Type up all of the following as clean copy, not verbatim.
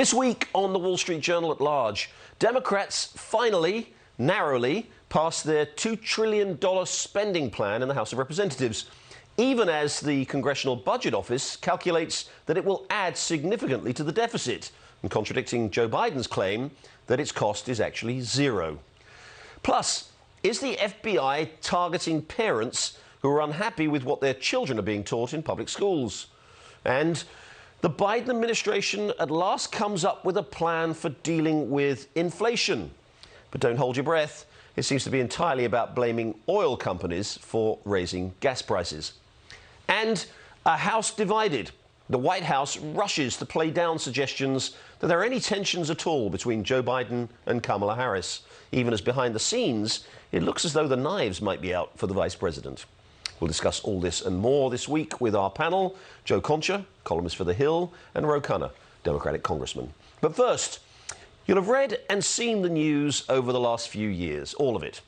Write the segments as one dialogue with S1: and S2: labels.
S1: This week on the Wall Street Journal at large, Democrats finally, narrowly, passed their $2 trillion spending plan in the House of Representatives, even as the Congressional Budget Office calculates that it will add significantly to the deficit, and contradicting Joe Biden's claim that its cost is actually zero. Plus, is the FBI targeting parents who are unhappy with what their children are being taught in public schools? And the Biden administration at last comes up with a plan for dealing with inflation. But don't hold your breath. It seems to be entirely about blaming oil companies for raising gas prices. And a House divided. The White House rushes to play down suggestions that there are any tensions at all between Joe Biden and Kamala Harris, even as behind the scenes, it looks as though the knives might be out for the vice president. We'll discuss all this and more this week with our panel, Joe Concha, columnist for The Hill, and Khanna, Democratic Congressman. But first, you'll have read and seen the news over the last few years, all of it.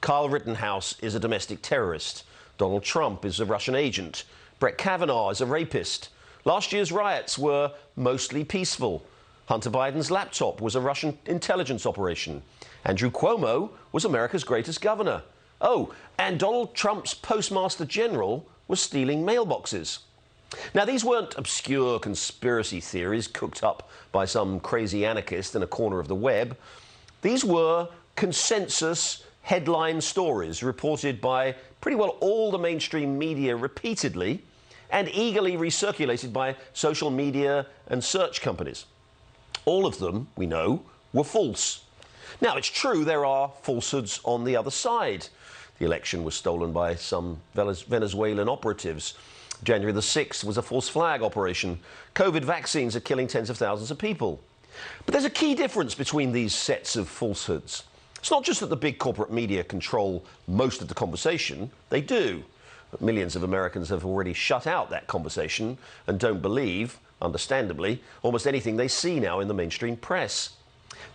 S1: Kyle Rittenhouse is a domestic terrorist. Donald Trump is a Russian agent. Brett Kavanaugh is a rapist. Last year's riots were mostly peaceful. Hunter Biden's laptop was a Russian intelligence operation. Andrew Cuomo was America's greatest governor. Oh, and Donald Trump's Postmaster General was stealing mailboxes. Now, these weren't obscure conspiracy theories cooked up by some crazy anarchist in a corner of the web. These were consensus headline stories reported by pretty well all the mainstream media repeatedly and eagerly recirculated by social media and search companies. All of them, we know, were false. Now, it's true there are falsehoods on the other side. The election was stolen by some Venezuelan operatives. January the 6th was a false flag operation. COVID vaccines are killing tens of thousands of people. But there's a key difference between these sets of falsehoods. It's not just that the big corporate media control most of the conversation. They do. But millions of Americans have already shut out that conversation and don't believe, understandably, almost anything they see now in the mainstream press.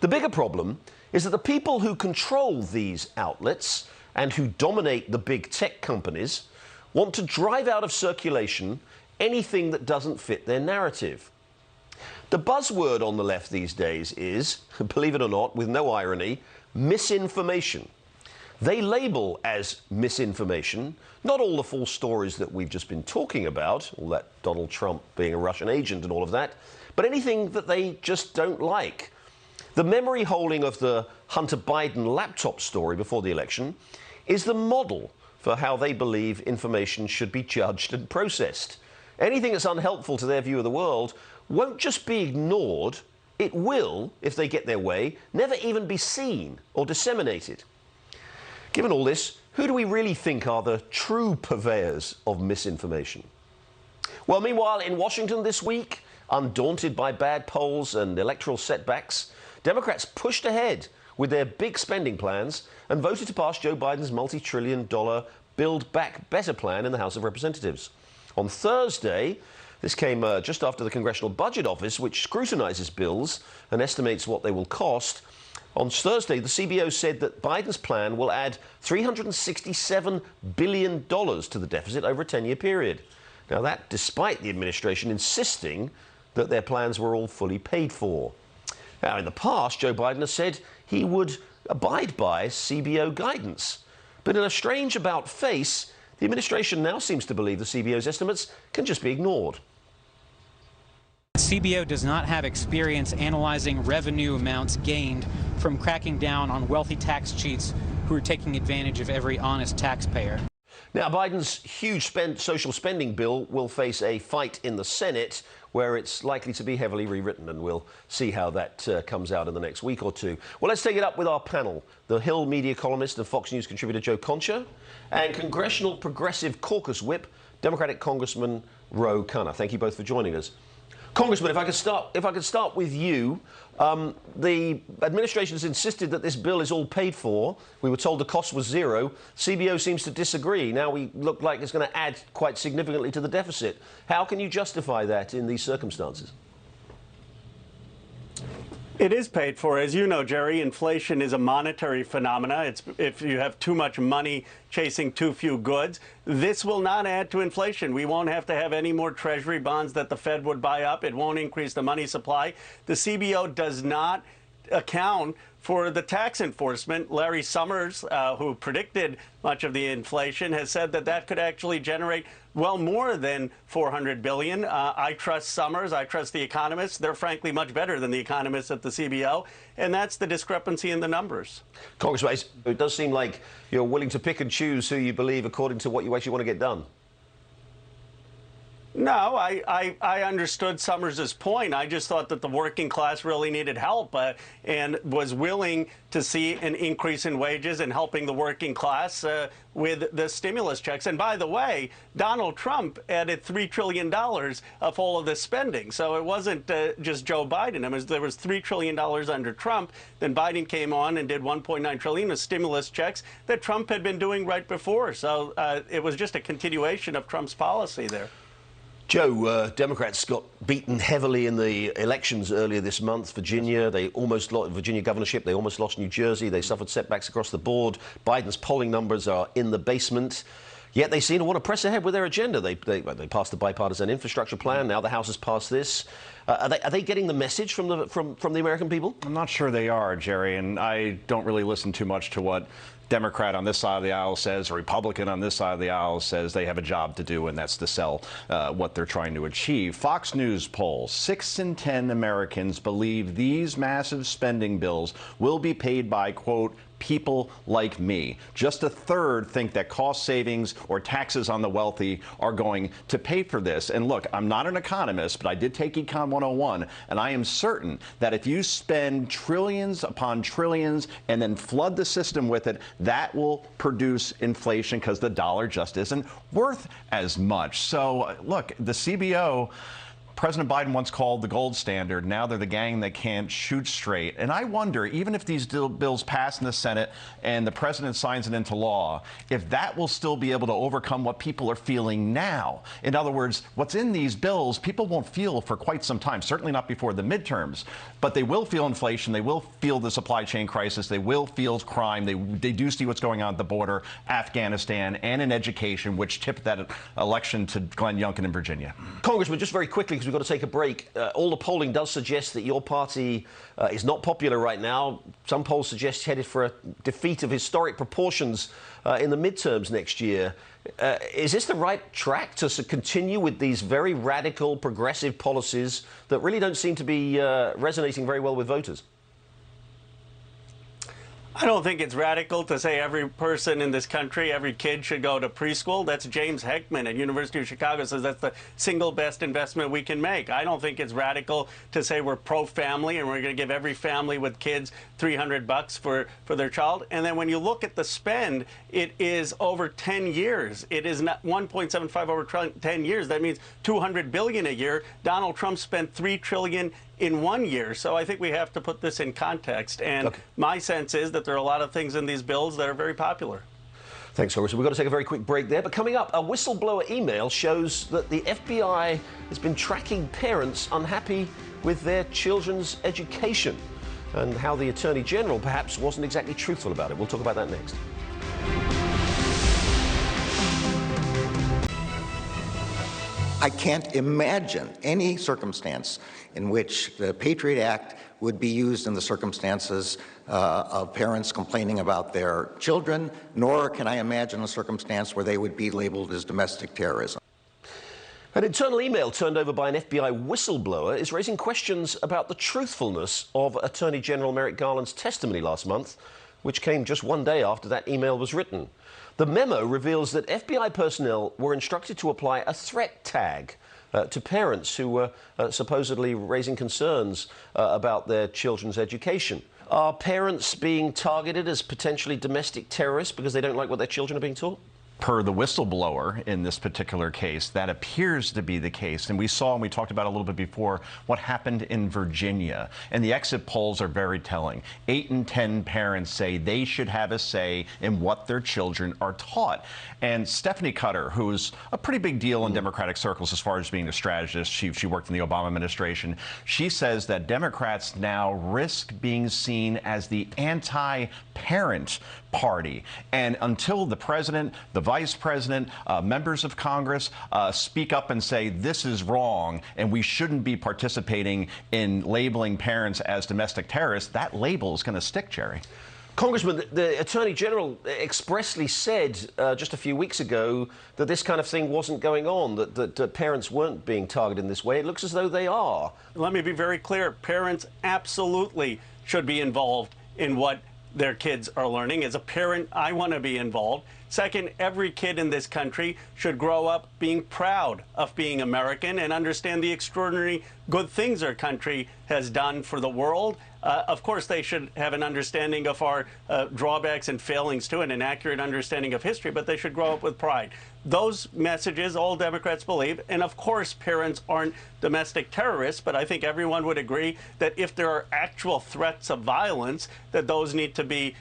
S1: The bigger problem is that the people who control these outlets and who dominate the big tech companies want to drive out of circulation anything that doesn't fit their narrative. The buzzword on the left these days is, believe it or not, with no irony, misinformation. They label as misinformation not all the false stories that we've just been talking about, all that Donald Trump being a Russian agent and all of that, but anything that they just don't like. The memory holding of the Hunter Biden laptop story before the election is the model for how they believe information should be judged and processed. Anything that's unhelpful to their view of the world won't just be ignored, it will, if they get their way, never even be seen or disseminated. Given all this, who do we really think are the true purveyors of misinformation? Well, meanwhile, in Washington this week, undaunted by bad polls and electoral setbacks, Democrats pushed ahead with their big spending plans and voted to pass Joe Biden's multi-trillion-dollar Build Back Better plan in the House of Representatives. On Thursday, this came just after the Congressional Budget Office, which scrutinizes bills and estimates what they will cost. On Thursday, the CBO said that Biden's plan will add $367 billion to the deficit over a 10-year period. Now, that despite the administration insisting that their plans were all fully paid for. Now, in the past, Joe Biden has said he would abide by CBO guidance. But in a strange about-face, the administration now seems to believe the CBO's estimates can just be ignored.
S2: CBO does not have experience analyzing revenue amounts gained from cracking down on wealthy tax cheats who are taking advantage of every honest taxpayer.
S1: Now, Biden's huge social spending bill will face a fight in the Senate, where it's likely to be heavily rewritten, and we'll see how that comes out in the next week or two. Well, let's take it up with our panel, the Hill media columnist and Fox News contributor Joe Concha, and Congressional Progressive Caucus Whip, Democratic Congressman Khanna. Thank you both for joining us. Congressman, if I could start with you. The administration has insisted that this bill is all paid for. We were told the cost was zero. CBO seems to disagree. Now we look like it's going to add quite significantly to the deficit. How can you justify that in these circumstances?
S3: It is paid for. As you know, Jerry, inflation is a monetary phenomena. It's if you have too much money chasing too few goods. This will not add to inflation. We won't have to have any more Treasury bonds that the Fed would buy up. It won't increase the money supply. The CBO does not account for the tax enforcement. Larry Summers, who predicted much of the inflation, has said that that could actually generate well more than $400 billion. I trust Summers. I trust the economists. They're frankly much better than the economists at the CBO, and that's the discrepancy in the numbers.
S1: Congressman, it does seem like you're willing to pick and choose who you believe according to what you actually want to get done.
S3: No, I understood Summers' point. I just thought that the working class really needed help and was willing to see an increase in wages and helping the working class with the stimulus checks. And by the way, Donald Trump added $3 trillion of all of this spending. So it wasn't just Joe Biden. There was $3 trillion under Trump. Then Biden came on and did $1.9 trillion of stimulus checks that Trump had been doing right before. So it was just a continuation of Trump's policy there.
S1: Joe, Democrats got beaten heavily in the elections earlier this month. Virginia, they almost lost Virginia governorship. They almost lost New Jersey. They suffered setbacks across the board. Biden's polling numbers are in the basement. Yet they seem to want to press ahead with their agenda. They passed the bipartisan infrastructure plan. Now the House has passed this. Are they getting the message from the American people?
S4: I'm not sure they are, Jerry, and I don't really listen too much to what Democrat on this side of the aisle says, or Republican on this side of the aisle says. They have a job to do, and that's to sell what they're trying to achieve. Fox News poll, 6 in 10 Americans believe these massive spending bills will be paid by, quote, people like me. Just a third think that cost savings or taxes on the wealthy are going to pay for this. And look, I'm not an economist, but I did take Econ 101, and I am certain that if you spend trillions upon trillions and then flood the system with it, that will produce inflation because the dollar just isn't worth as much. So look, the CBO, President Biden once called the gold standard. Now they're the gang that can't shoot straight. And I wonder, even if these bills pass in the Senate and the president signs it into law, if that will still be able to overcome what people are feeling now. In other words, what's in these bills, people won't feel for quite some time, certainly not before the midterms. But they will feel inflation. They will feel the supply chain crisis. They will feel crime. They do see what's going on at the border, Afghanistan, and in education, which tipped that election to Glenn Youngkin in Virginia.
S1: Congressman, just very quickly, we've got to take a break. All the polling does suggest that your party is not popular right now. Some polls suggest headed for a defeat of historic proportions in the midterms next year. Is this the right track to continue with these very radical, progressive policies that really don't seem to be resonating very well with voters?
S3: I don't think it's radical to say every person in this country, every kid should go to preschool. That's James Heckman at University of Chicago says that's the single best investment we can make. I don't think it's radical to say we're pro-family and we're going to give every family with kids $300 for their child. And then when you look at the spend, it is over 10 years. It is not 1.75 over 10 years. That means $200 billion a year. Donald Trump spent $3 trillion in 1 year. So I think we have to put this in context. And my sense is that there are a lot of things in these bills that are very popular.
S1: Thanks, Congressman. We've got to take a very quick break there. But coming up, a whistleblower email shows that the FBI has been tracking parents unhappy with their children's education and how the Attorney General perhaps wasn't exactly truthful about it. We'll talk about that next.
S5: I can't imagine any circumstance in which the Patriot Act would be used in the circumstances of parents complaining about their children, nor can I imagine a circumstance where they would be labeled as domestic terrorism.
S1: An internal email turned over by an FBI whistleblower is raising questions about the truthfulness of Attorney General Merrick Garland's testimony last month, which came just one day after that email was written. The memo reveals that FBI personnel were instructed to apply a threat tag to parents who were supposedly raising concerns about their children's education. Are parents being targeted as potentially domestic terrorists because they don't like what their children are being taught?
S4: per the whistleblower in this particular case, that appears to be the case. And we saw, and we talked about a little bit before, what happened in Virginia. And the exit polls are very telling. 8 in 10 parents say they should have a say in what their children are taught. And Stephanie Cutter, who's a pretty big deal in Democratic circles as far as being a strategist, she worked in the Obama administration, she says that Democrats now risk being seen as the anti-parent party. And until the president, the vice president, members of Congress speak up and say this is wrong and we shouldn't be participating in labeling parents as domestic terrorists, that label is going to stick, Jerry.
S1: Congressman, the Attorney General expressly said just a few weeks ago that this kind of thing wasn't going on, that parents weren't being targeted in this way. It looks as though they are.
S3: Let me be very clear. Parents absolutely should be involved in what their kids are learning. As a parent, I want to be involved. Second, every kid in this country should grow up being proud of being American and understand the extraordinary good things our country has done for the world. Of course, they should have an understanding of our drawbacks and failings too, and an accurate understanding of history, but they should grow up with pride. Those messages all Democrats believe, and of course parents aren't domestic terrorists, but I think everyone would agree that if there are actual threats of violence, that those need to be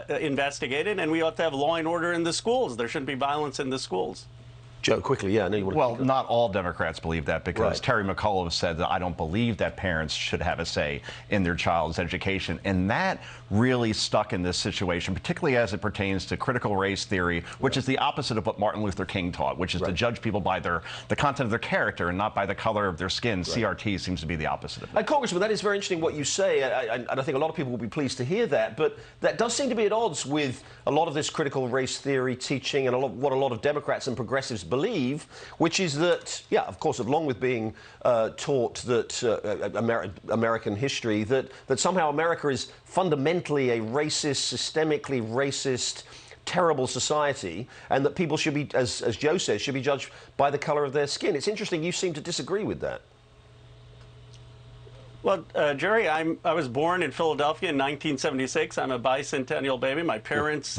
S3: investigated, and we ought to have law and order in the schools. There shouldn't be violence in the schools.
S1: Joe, quickly, yeah. I know you want to
S4: Well, not all Democrats believe that, because
S1: Right.
S4: Terry McAuliffe said that I don't believe that parents should have a say in their child's education. And that really stuck in this situation, particularly as it pertains to critical race theory, which is the opposite of what Martin Luther King taught, which is to judge people by the content of their character and not by the color of their skin. CRT seems to be the opposite of that.
S1: Congressman, that is very interesting what you say, and I think a lot of people will be pleased to hear that, but that does seem to be at odds with a lot of this critical race theory teaching and what a lot of Democrats and progressives believe, which is that, yeah, of course, along with being taught that American history, that somehow America is fundamentally a racist, systemically racist, terrible society, and that people should be, as Joe says, should be judged by the color of their skin. It's interesting you seem to disagree with that.
S3: Well, Jerry, I was born in Philadelphia in 1976. I'm a bicentennial baby. My parents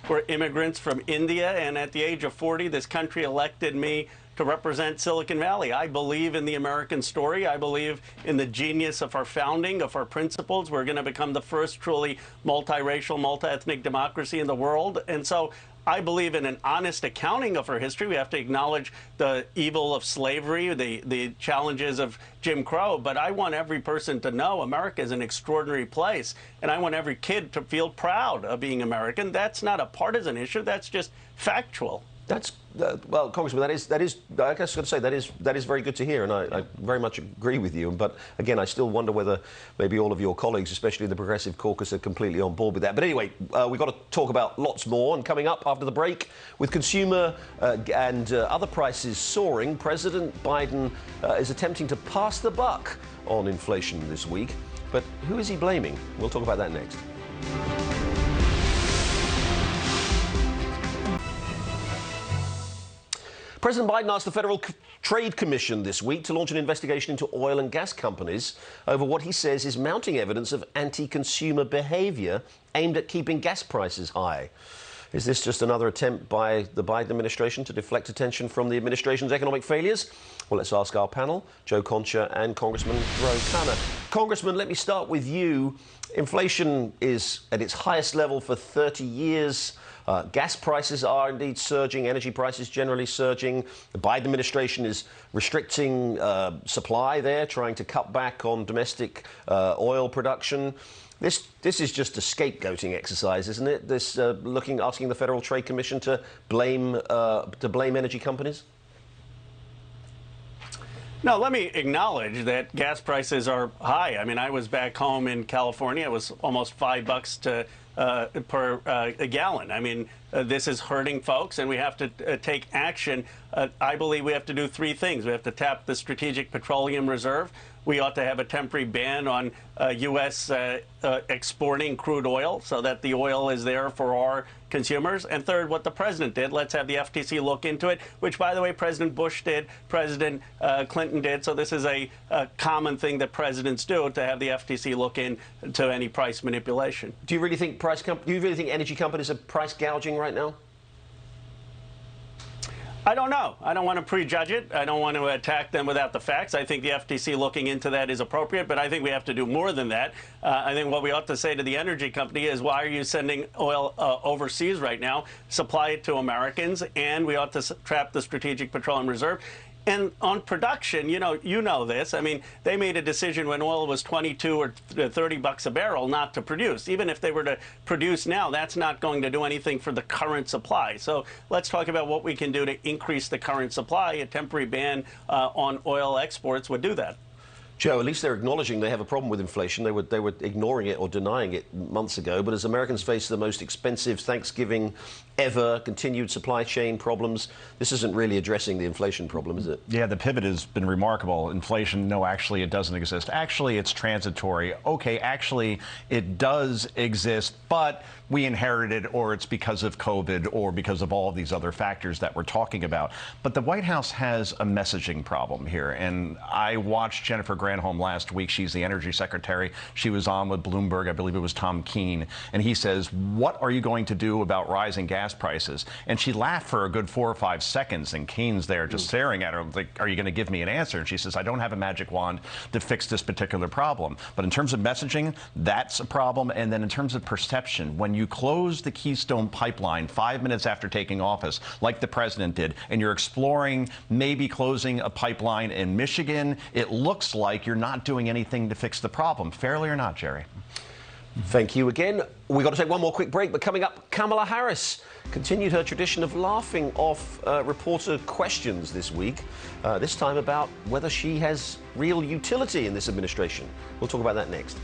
S3: were immigrants from India, and at the age of 40, this country elected me to represent Silicon Valley. I believe in the American story. I believe in the genius of our founding, of our principles. We're going to become the first truly multiracial, multi-ethnic democracy in the world. And so I believe in an honest accounting of our history. We have to acknowledge the evil of slavery, the challenges of Jim Crow, but I want every person to know America is an extraordinary place, and I want every kid to feel proud of being American. That's not a partisan issue. That's just factual.
S1: That's well, Congressman, that is. I guess I've got to say that is very good to hear, and I very much agree with you. But again, I still wonder whether maybe all of your colleagues, especially the Progressive Caucus, are completely on board with that. But anyway, we've got to talk about lots more. And coming up after the break, with consumer and other prices soaring, President Biden is attempting to pass the buck on inflation this week. But who is he blaming? We'll talk about that next. President Biden asked the Federal Trade Commission this week to launch an investigation into oil and gas companies over what he says is mounting evidence of anti-consumer behavior aimed at keeping gas prices high. Is this just another attempt by the Biden administration to deflect attention from the administration's economic failures? Well, let's ask our panel, Joe Concha and Congressman Khanna. Congressman, let me start with you. Inflation is at its highest level for 30 years. Gas prices are indeed surging, energy prices generally surging. The Biden administration is restricting supply there, trying to cut back on domestic oil production. This is just a scapegoating exercise, isn't it? This asking the Federal Trade Commission to blame energy companies?
S3: No, let me acknowledge that gas prices are high. I mean, I was back home in California. It was almost $5 per a gallon. I mean, this is hurting folks, and we have to take action. I believe we have to do three things. We have to tap the Strategic Petroleum Reserve. We ought to have a temporary ban on U.S. Exporting crude oil so that the oil is there for our consumers. And third, what the president did, let's have the FTC look into it, which, by the way, President Bush did, President Clinton did. So this is a common thing that presidents do, to have the FTC look into any price manipulation.
S1: Do you really think energy companies are price gouging right now?
S3: I don't know. I don't want to prejudge it. I don't want to attack them without the facts. I think the FTC looking into that is appropriate, but I think we have to do more than that. I think what we ought to say to the energy company is, why are you sending oil overseas right now? Supply it to Americans, and we ought to trap the Strategic Petroleum Reserve. And on production, you know this. I mean, they made a decision when oil was 22 or 30 bucks a barrel not to produce. Even if they were to produce now, that's not going to do anything for the current supply. So let's talk about what we can do to increase the current supply. A temporary ban on oil exports would do that.
S1: Joe, at least they're acknowledging they have a problem with inflation. They were ignoring it or denying it months ago. But as Americans face the most expensive Thanksgiving ever, continued supply chain problems, this isn't really addressing the inflation problem, is it?
S4: Yeah, the pivot has been remarkable. Inflation, no, actually, it doesn't exist. Actually, it's transitory. Okay, actually, it does exist, but we inherited it, or it's because of COVID, or because of all of these other factors that we're talking about. But the White House has a messaging problem here. And I watched Jennifer Granholm last week. She's the energy secretary. She was on with Bloomberg. I believe it was Tom Keene. And he says, what are you going to do about rising gas prices? And she laughed for a good 4 or 5 seconds. And Keene's there just staring at her like, are you going to give me an answer? And she says, I don't have a magic wand to fix this particular problem. But in terms of messaging, that's a problem. And then in terms of perception, when you close the Keystone Pipeline 5 minutes after taking office, like the president did, and you're exploring maybe closing a pipeline in Michigan, it looks like you're not doing anything to fix the problem. Fairly or not, Jerry?
S1: Thank you again. We've got to take one more quick break, but coming up, Kamala Harris continued her tradition of laughing off reporter questions this week, this time about whether she has real utility in this administration. We'll talk about that next.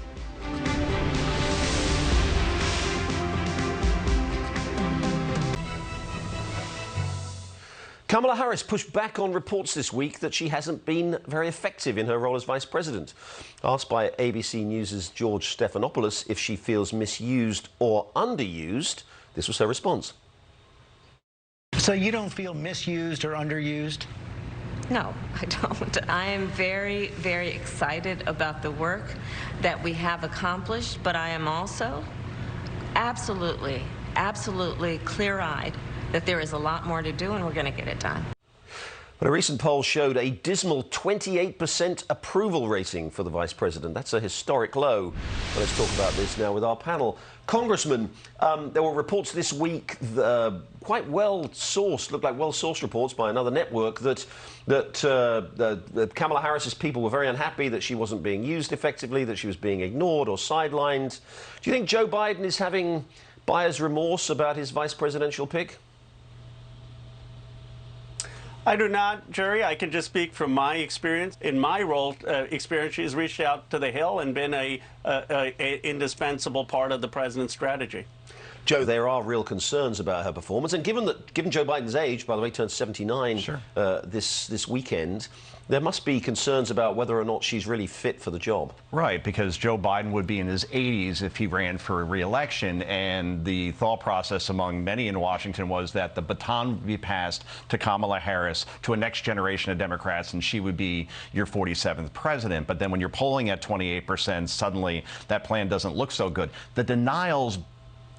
S1: Kamala Harris pushed back on reports this week that she hasn't been very effective in her role as vice president. Asked by ABC News' George Stephanopoulos if she feels misused or underused, this was her response.
S6: So you don't feel misused or underused?
S7: No, I don't. I am very, very excited about the work that we have accomplished, but I am also absolutely clear-eyed that there is a lot more to do, and we're going to get it done.
S1: But a recent poll showed a dismal 28% approval rating for the vice president. That's a historic low. Well, let's talk about this now with our panel. Congressman, there were reports this week, quite well-sourced, looked like well-sourced reports by another network, that Kamala Harris's people were very unhappy that she wasn't being used effectively, that she was being ignored or sidelined. Do you think Joe Biden is having buyer's remorse about his vice presidential pick?
S3: I do not, Jerry. I can just speak from my experience. In my role, she's reached out to the Hill and been a indispensable part of the president's strategy.
S1: Joe, there are real concerns about her performance, and given Joe Biden's age, by the way, turned 79
S4: Sure.
S1: this weekend, there must be concerns about whether or not she's really fit for the job.
S4: Right, because Joe Biden would be in his 80s if he ran for re-election, and the thought process among many in Washington was that the baton would be passed to Kamala Harris, to a next generation of Democrats, and she would be your 47th president. But then when you're polling at 28%, suddenly that plan doesn't look so good. The denials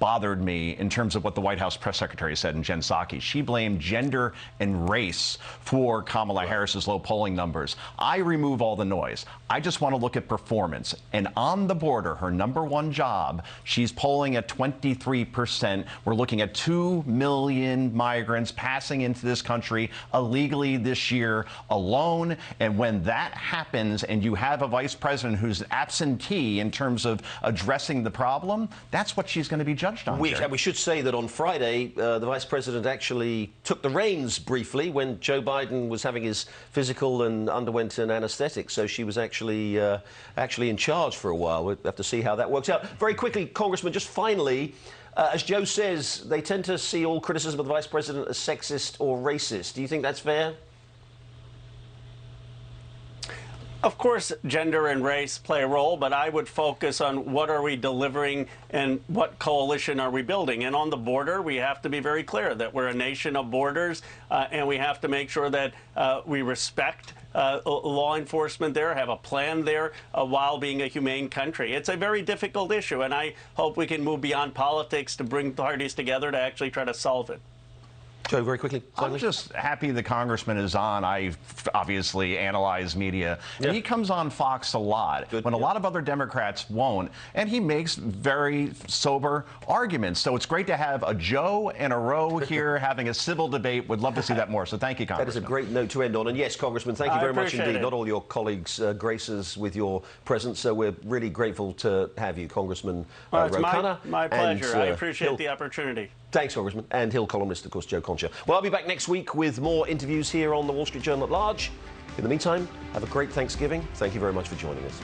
S4: bothered me in terms of what the White House press secretary said in Jen Psaki. She blamed gender and race for Kamala Harris's low polling numbers. I remove all the noise. I just want to look at performance. And on the border, her #1 job, she's polling at 23%. We're looking at 2 million migrants passing into this country illegally this year alone. And when that happens and you have a vice president who's absentee in terms of addressing the problem, that's what she's going to be judged on.
S1: We should say that on Friday, the vice president actually took the reins briefly when Joe Biden was having his physical and underwent an anesthetic. So she was actually in charge for a while. We'll have to see how that works out. Very quickly, Congressman, just finally, as Joe says, they tend to see all criticism of the vice president as sexist or racist. Do you think that's fair?
S3: Of course, gender and race play a role, but I would focus on what are we delivering and what coalition are we building. And on the border, we have to be very clear that we're a nation of borders, and we have to make sure that we respect law enforcement there, have a plan there while being a humane country. It's a very difficult issue, and I hope we can move beyond politics to bring parties together to actually try to solve it.
S1: Joe, very quickly.
S4: I'm just happy the congressman is on. I obviously analyze media, and he comes on Fox a lot when a lot of other Democrats won't, and he makes very sober arguments. So it's great to have a Joe and a Roe here having a civil debate. Would love to see that more. So thank you, Congressman.
S1: That is a great note to end on. And yes, Congressman, thank you very much indeed.
S3: It.
S1: Not all your colleagues grace us with your presence, so we're really grateful to have you, Congressman
S3: It's
S1: Khanna.
S3: my pleasure.
S1: And,
S3: I appreciate the opportunity.
S1: Thanks, Congressman. And Hill columnist, of course, Joe Concha. Well, I'll be back next week with more interviews here on the Wall Street Journal at Large. In the meantime, have a great Thanksgiving. Thank you very much for joining us.